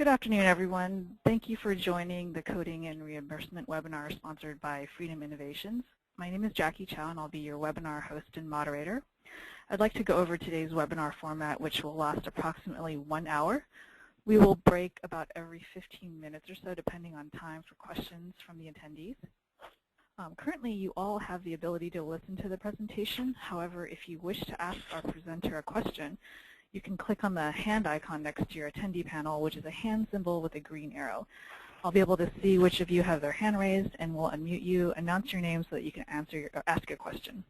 Good afternoon, everyone. Thank you for joining the Coding and Reimbursement webinar sponsored by Freedom Innovations. My name is Jackie Chow, and I'll be your webinar host and moderator. I'd like to go over today's webinar format, which will last approximately 1 hour. We will break about every 15 minutes or so, depending on time for questions from the attendees. Currently, you all have the ability to listen to the presentation. However, if you wish to ask our presenter a question, you can click on the hand icon next to your attendee panel, which is a hand symbol with a green arrow. I'll be able to see which of you have their hand raised, and we'll unmute you, announce your name so that you can ask a question.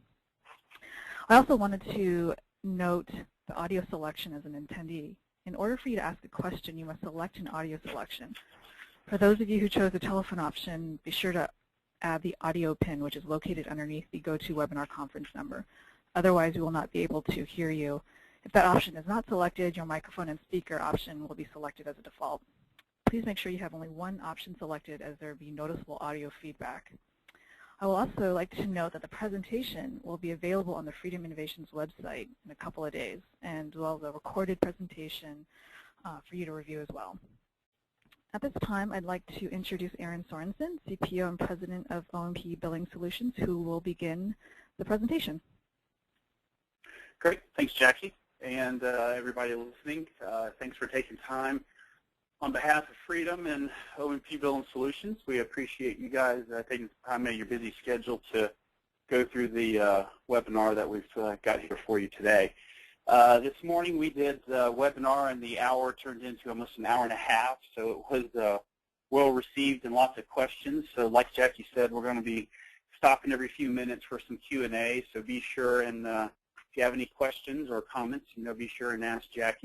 I also wanted to note the audio selection as an attendee. In order for you to ask a question, you must select an audio selection. For those of you who chose the telephone option, be sure to add the audio pin, which is located underneath the GoToWebinar conference number. Otherwise, we will not be able to hear you. If that option is not selected, your microphone and speaker option will be selected as a default. Please make sure you have only one option selected, as there will be noticeable audio feedback. I will also like to note that the presentation will be available on the Freedom Innovations website in a couple of days, and as well as a recorded presentation for you to review as well. At this time, I'd like to introduce Aaron Sorensen, CPO and President of O&P Billing Solutions, who will begin the presentation. Great. Thanks, Jackie. And everybody listening, thanks for taking time. On behalf of Freedom and O&P Billing Solutions, we appreciate you guys taking time out of your busy schedule to go through the webinar that we've got here for you today. This morning we did the webinar, and the hour turned into almost an hour and a half, so it was well received and lots of questions. So like Jackie said, we're going to be stopping every few minutes for some Q&A, so be sure and if you have any questions or comments, be sure and ask Jackie